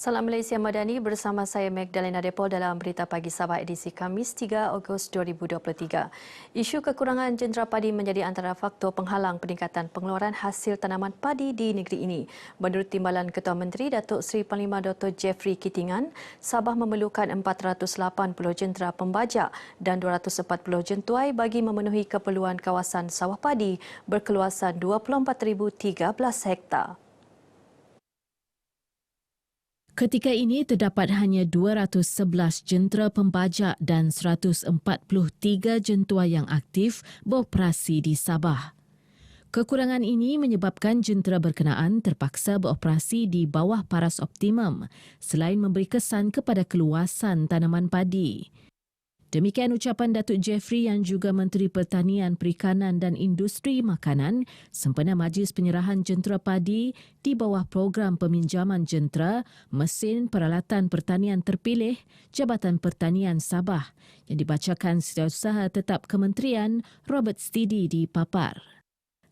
Salam Malaysia Madani bersama saya Magdalena Depol dalam Berita Pagi Sabah edisi Khamis 3 Ogos 2023. Isu kekurangan jentera padi menjadi antara faktor penghalang peningkatan pengeluaran hasil tanaman padi di negeri ini. Menurut Timbalan Ketua Menteri Datuk Seri Panglima Dr. Jeffrey Kitingan, Sabah memerlukan 480 jentera pembajak dan 240 jentuai bagi memenuhi keperluan kawasan sawah padi berkeluasan 24,013 hektar. Ketika ini terdapat hanya 211 jentera pembajak dan 143 jentuai yang aktif beroperasi di Sabah. Kekurangan ini menyebabkan jentera berkenaan terpaksa beroperasi di bawah paras optimum selain memberi kesan kepada keluasan tanaman padi. Demikian ucapan Datuk Jeffrey yang juga Menteri Pertanian, Perikanan dan Industri Makanan sempena Majlis Penyerahan Jentera Padi di bawah program peminjaman jentera mesin peralatan pertanian terpilih Jabatan Pertanian Sabah yang dibacakan Setiausaha Tetap Kementerian Robert Steedy di Papar.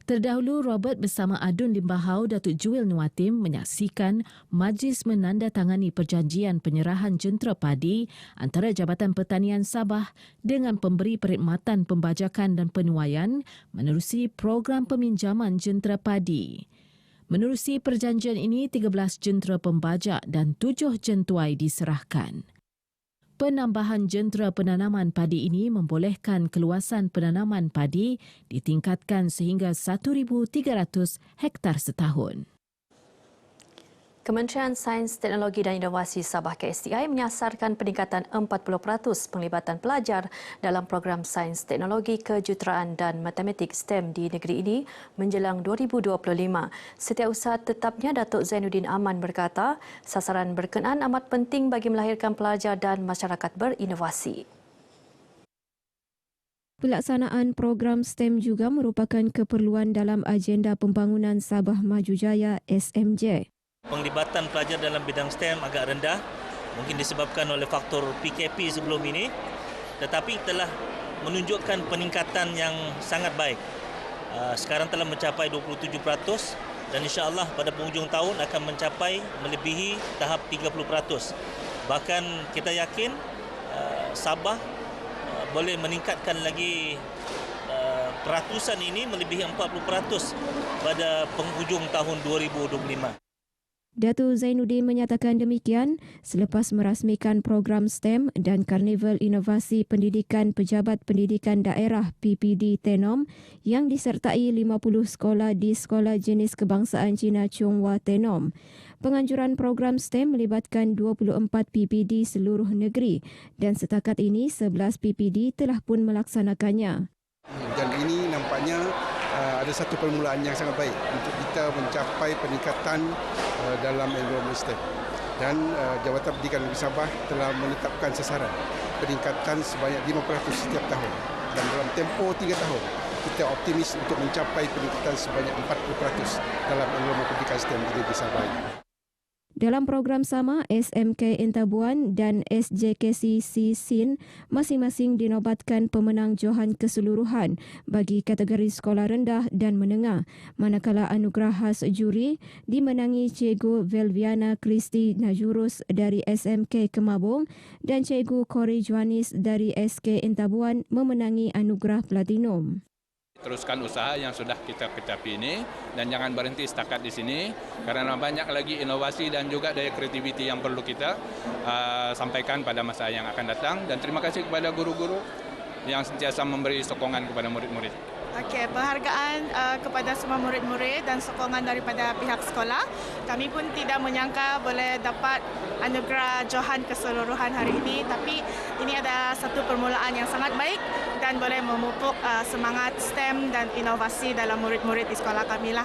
Terdahulu, Robert bersama Adun Limbahau Datuk Juil Nuatim menyaksikan majlis menandatangani perjanjian penyerahan jentera padi antara Jabatan Pertanian Sabah dengan pemberi perkhidmatan pembajakan dan penuaian menerusi program peminjaman jentera padi. Menerusi perjanjian ini, 13 jentera pembajak dan 7 jentuai diserahkan. Penambahan jentera penanaman padi ini membolehkan keluasan penanaman padi ditingkatkan sehingga 1,300 hektar setahun. Kementerian Sains, Teknologi dan Inovasi Sabah KSTI menyasarkan peningkatan 40% penglibatan pelajar dalam program Sains, Teknologi, Kejuruteraan dan Matematik STEM di negeri ini menjelang 2025. Setiausaha Tetapnya Datuk Zainuddin Aman berkata, sasaran berkenaan amat penting bagi melahirkan pelajar dan masyarakat berinovasi. Pelaksanaan program STEM juga merupakan keperluan dalam agenda pembangunan Sabah Maju Jaya SMJ. Penglibatan pelajar dalam bidang STEM agak rendah, mungkin disebabkan oleh faktor PKP sebelum ini, tetapi telah menunjukkan peningkatan yang sangat baik. Sekarang telah mencapai 27% dan insya-Allah pada penghujung tahun akan mencapai melebihi tahap 30%. Bahkan kita yakin Sabah boleh meningkatkan lagi peratusan ini melebihi 40% pada penghujung tahun 2025. Datuk Zainuddin menyatakan demikian selepas merasmikan program STEM dan Karnival Inovasi Pendidikan Pejabat Pendidikan Daerah PPD Tenom yang disertai 50 sekolah di Sekolah Jenis Kebangsaan Cina Chonghua Tenom. Penganjuran program STEM melibatkan 24 PPD seluruh negeri dan setakat ini 11 PPD telah pun melaksanakannya. Dan ini nampaknya ada satu permulaan yang sangat baik untuk kita mencapai peningkatan dalam enrollment STEM. Dan Jabatan Pendidikan Negeri Sabah telah menetapkan sasaran peningkatan sebanyak 5% setiap tahun. Dan dalam tempoh 3 tahun, kita optimis untuk mencapai peningkatan sebanyak 40% dalam enrollment pendidikan STEM di Negeri Sabah. Dalam program sama, SMK Entabuan dan SJKC Sin masing-masing dinobatkan pemenang Johan Keseluruhan bagi kategori sekolah rendah dan menengah, manakala anugerah khas juri dimenangi Cikgu Velviana Kristi Najurus dari SMK Kemabung dan Cikgu Corey Juanis dari SK Entabuan memenangi anugerah Platinum. Teruskan usaha yang sudah kita kecapi ini dan jangan berhenti setakat di sini kerana banyak lagi inovasi dan juga daya kreativiti yang perlu kita sampaikan pada masa yang akan datang. Dan terima kasih kepada guru-guru yang sentiasa memberi sokongan kepada murid-murid. Okey, penghargaan kepada semua murid-murid dan sokongan daripada pihak sekolah. Kami pun tidak menyangka boleh dapat anugerah Johan Keseluruhan hari ini, tapi ini adalah satu permulaan yang sangat baik dan boleh memupuk semangat STEM dan inovasi dalam murid-murid di sekolah kami lah.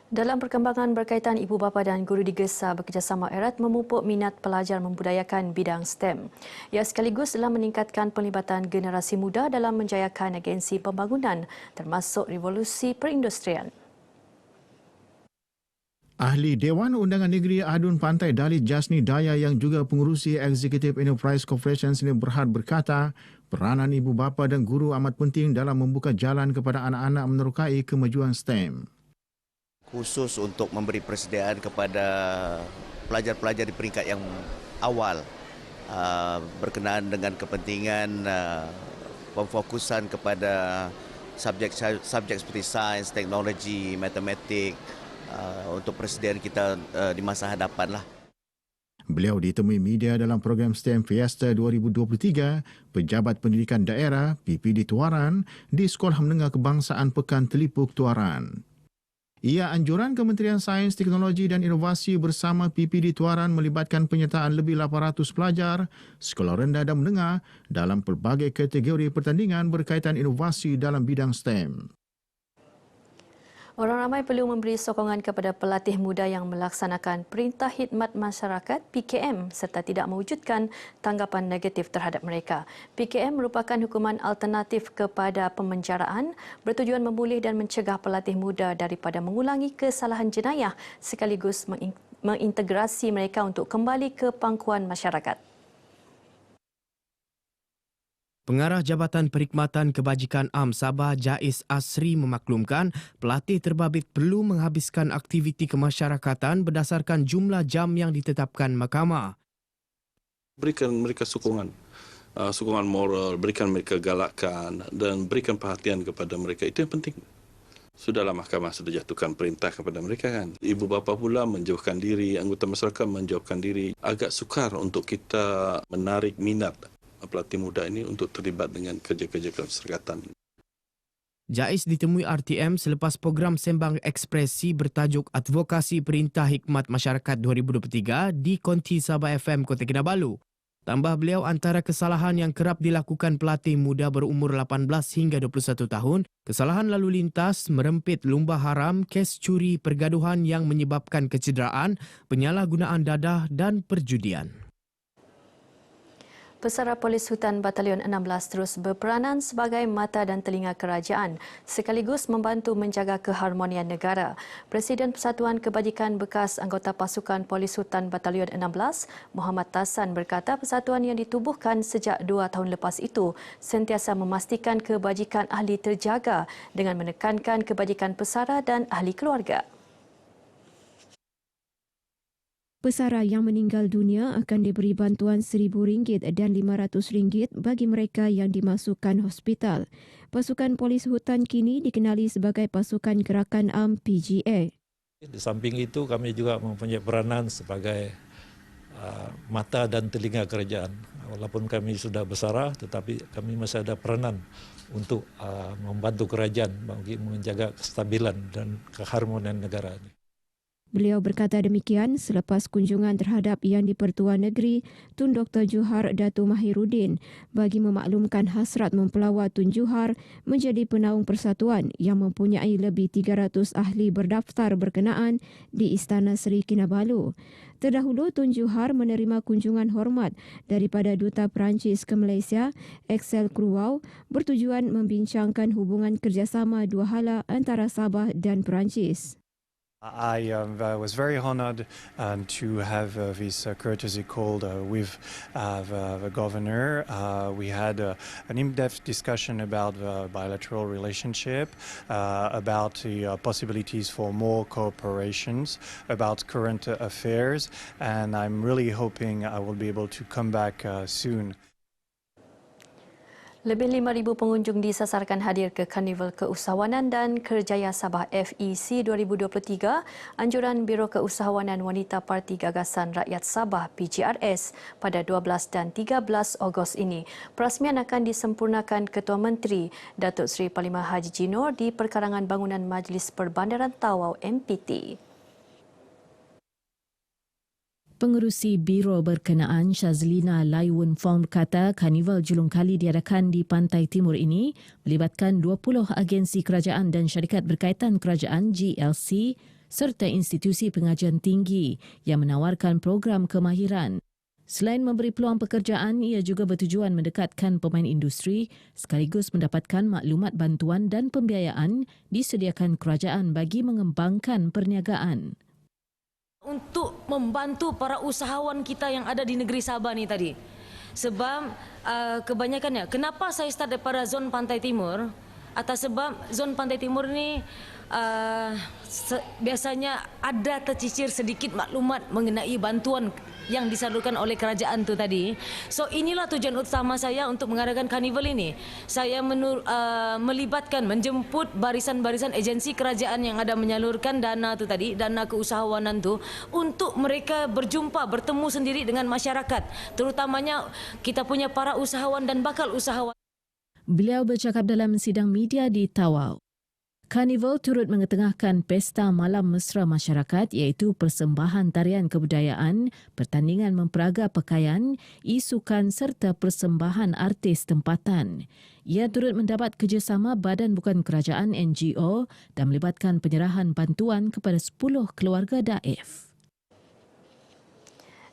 Dalam perkembangan berkaitan ibu bapa dan guru digesa bekerjasama erat memupuk minat pelajar membudayakan bidang STEM. Ia sekaligus dalam meningkatkan pelibatan generasi muda dalam menjayakan agensi pembangunan termasuk revolusi perindustrian. Ahli Dewan Undangan Negeri Adun Pantai Dalit Jasni Daya yang juga pengurusi Executive Enterprise Corporation Sdn Bhd berkata, peranan ibu bapa dan guru amat penting dalam membuka jalan kepada anak-anak menerokai kemajuan STEM. Khusus untuk memberi persediaan kepada pelajar-pelajar di peringkat yang awal berkenaan dengan kepentingan pemfokusan kepada subjek seperti sains, teknologi, matematik untuk persediaan kita di masa hadapan lah. Beliau ditemui media dalam program STEM Fiesta 2023 Pejabat Pendidikan Daerah PPD Tuaran di Sekolah Menengah Kebangsaan Pekan Telipuk Tuaran. Ia anjuran Kementerian Sains, Teknologi dan Inovasi bersama PPD Tuaran melibatkan penyertaan lebih 800 pelajar sekolah rendah dan menengah dalam pelbagai kategori pertandingan berkaitan inovasi dalam bidang STEM. Orang ramai perlu memberi sokongan kepada pelatih muda yang melaksanakan Perintah Khidmat Masyarakat PKM serta tidak mewujudkan tanggapan negatif terhadap mereka. PKM merupakan hukuman alternatif kepada pemenjaraan bertujuan memulih dan mencegah pelatih muda daripada mengulangi kesalahan jenayah sekaligus mengintegrasi mereka untuk kembali ke pangkuan masyarakat. Pengarah Jabatan Perkhidmatan Kebajikan Am Sabah Jais Asri memaklumkan pelatih terbabit perlu menghabiskan aktiviti kemasyarakatan berdasarkan jumlah jam yang ditetapkan mahkamah. Berikan mereka sokongan moral, berikan mereka galakan dan berikan perhatian kepada mereka. Itu yang penting. Sudahlah mahkamah sudah jatuhkan perintah kepada mereka kan. Ibu bapa pula menjauhkan diri, anggota masyarakat menjauhkan diri. Agak sukar untuk kita menarik minat pelatih muda ini untuk terlibat dengan kerja-kerja kemasyarakatan. Jais ditemui RTM selepas program Sembang Ekspresi bertajuk Advokasi Perintah Khidmat Masyarakat 2023 di Konti Sabah FM Kota Kinabalu. Tambah beliau, antara kesalahan yang kerap dilakukan pelatih muda berumur 18 hingga 21 tahun, kesalahan lalu lintas, merempit lumba haram, kes curi, pergaduhan yang menyebabkan kecederaan, penyalahgunaan dadah dan perjudian. Pesara Polis Hutan Batalion 16 terus berperanan sebagai mata dan telinga kerajaan sekaligus membantu menjaga keharmonian negara. Presiden Persatuan Kebajikan bekas anggota pasukan Polis Hutan Batalion 16, Muhammad Tassan berkata persatuan yang ditubuhkan sejak 2 tahun lepas itu sentiasa memastikan kebajikan ahli terjaga dengan menekankan kebajikan pesara dan ahli keluarga. Pesara yang meninggal dunia akan diberi bantuan RM1,000 dan RM500 bagi mereka yang dimasukkan hospital. Pasukan Polis Hutan kini dikenali sebagai Pasukan Gerakan Am PGA. Di samping itu kami juga mempunyai peranan sebagai mata dan telinga kerajaan. Walaupun kami sudah bersara tetapi kami masih ada peranan untuk membantu kerajaan bagi menjaga kestabilan dan keharmonian negara ini. Beliau berkata demikian selepas kunjungan terhadap Yang di-Pertuan Negeri Tun Dr. Johar Dato' Mahiruddin bagi memaklumkan hasrat mempelawat Tun Johar menjadi penaung persatuan yang mempunyai lebih 300 ahli berdaftar berkenaan di Istana Seri Kinabalu. Terdahulu, Tun Johar menerima kunjungan hormat daripada Duta Perancis ke Malaysia, Axel Kruwau, bertujuan membincangkan hubungan kerjasama dua hala antara Sabah dan Perancis. I was very honoured to have this courtesy call with the Governor. We had an in-depth discussion about the bilateral relationship, about the possibilities for more cooperations, about current affairs, and I'm really hoping I will be able to come back soon. Lebih 5,000 pengunjung disasarkan hadir ke Karnival Keusahawanan dan Kerjaya Sabah FEC 2023, anjuran Biro Keusahawanan Wanita Parti Gagasan Rakyat Sabah PGRS pada 12 dan 13 Ogos ini. Perasmian akan disempurnakan Ketua Menteri Datuk Seri Parlimen Haji Jinor di Perkarangan Bangunan Majlis Perbandaran Tawau MPT. Pengerusi Biro Berkenaan Shazlina Laiwun Fong berkata Karnival Julung Kali diadakan di Pantai Timur ini melibatkan 20 agensi kerajaan dan syarikat berkaitan kerajaan GLC serta institusi pengajian tinggi yang menawarkan program kemahiran. Selain memberi peluang pekerjaan, ia juga bertujuan mendekatkan pemain industri sekaligus mendapatkan maklumat bantuan dan pembiayaan disediakan kerajaan bagi mengembangkan perniagaan. Untuk membantu para usahawan kita yang ada di negeri Sabah ni tadi. Sebab kebanyakannya, kenapa saya start daripada zon Pantai Timur? Atas sebab zon Pantai Timur ni biasanya ada tercicir sedikit maklumat mengenai bantuan yang disalurkan oleh kerajaan tu tadi. So inilah tujuan utama saya untuk mengadakan karnival ini. Saya melibatkan, menjemput barisan-barisan agensi kerajaan yang ada menyalurkan dana tu tadi, dana keusahawanan tu, untuk mereka berjumpa, bertemu sendiri dengan masyarakat, terutamanya kita punya para usahawan dan bakal usahawan. Beliau bercakap dalam sidang media di Tawau. Karnival turut mengetengahkan pesta malam mesra masyarakat iaitu persembahan tarian kebudayaan, pertandingan memperaga pakaian, isukan serta persembahan artis tempatan. Ia turut mendapat kerjasama badan bukan kerajaan NGO dan melibatkan penyerahan bantuan kepada 10 keluarga daif.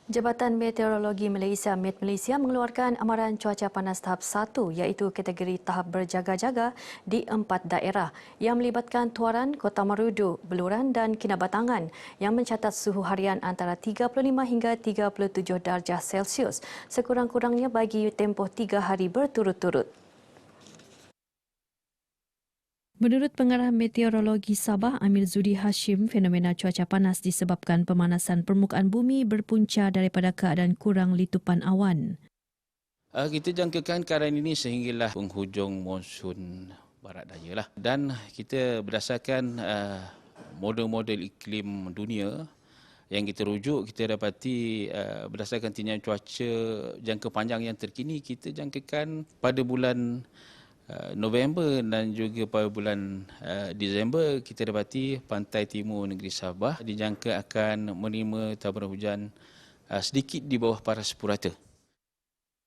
Jabatan Meteorologi Malaysia (Met Malaysia) mengeluarkan amaran cuaca panas tahap 1 iaitu kategori tahap berjaga-jaga di 4 daerah yang melibatkan Tuaran, Kota Marudu, Beluran dan Kinabatangan yang mencatat suhu harian antara 35 hingga 37 darjah Celsius sekurang-kurangnya bagi tempoh 3 hari berturut-turut. Menurut Pengarah Meteorologi Sabah, Amir Zudi Hashim, fenomena cuaca panas disebabkan pemanasan permukaan bumi berpunca daripada keadaan kurang litupan awan. Kita jangkakan keadaan ini sehinggalah penghujung monsun barat daya lah. Dan kita berdasarkan model-model iklim dunia yang kita rujuk, kita dapati berdasarkan tinjauan cuaca jangka panjang yang terkini, kita jangkakan pada bulan November dan juga pada bulan Disember kita dapati pantai timur negeri Sabah dijangka akan menerima taburan hujan sedikit di bawah paras purata.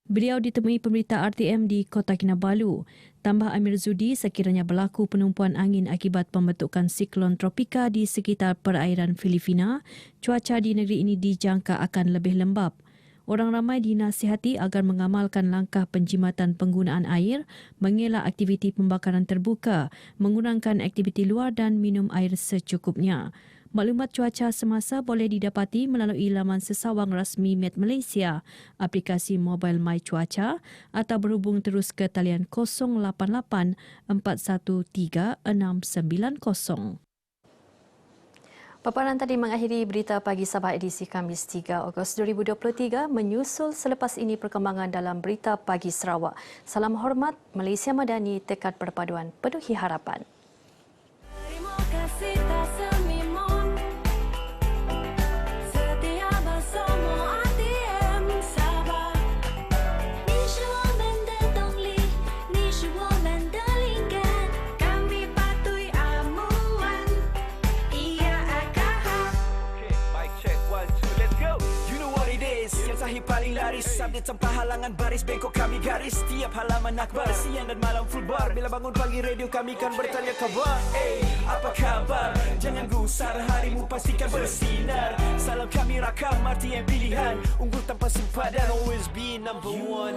Beliau ditemui pemberita RTM di Kota Kinabalu. Tambah Amir Zudi, sekiranya berlaku penumpuan angin akibat pembentukan siklon tropika di sekitar perairan Filipina, cuaca di negeri ini dijangka akan lebih lembap. Orang ramai dinasihati agar mengamalkan langkah penjimatan penggunaan air, mengelak aktiviti pembakaran terbuka, mengurangkan aktiviti luar dan minum air secukupnya. Maklumat cuaca semasa boleh didapati melalui laman sesawang rasmi Met Malaysia, aplikasi mobile My Cuaca atau berhubung terus ke talian 088 413 690. Paparan tadi mengakhiri Berita Pagi Sabah edisi Khamis 3 Ogos 2023, menyusul selepas ini perkembangan dalam Berita Pagi Sarawak. Salam hormat, Malaysia Madani, tekad perpaduan penuhi harapan. Terima kasih tak semimun. Setia bersama RTM Sabah. Ni是我们的动力，你是我们的灵感，kami patuhi amuan. Yang sahih paling laris, update tanpa halangan baris, bengkok kami garis, setiap halaman akhbar, siang dan malam full bar. Bila bangun pagi radio kami kan bertanya khabar. Apa khabar? Jangan gusar, harimu pastikan bersinar. Salam kami rakam, RTM pilihan, unggul tanpa sempadan, always be number one.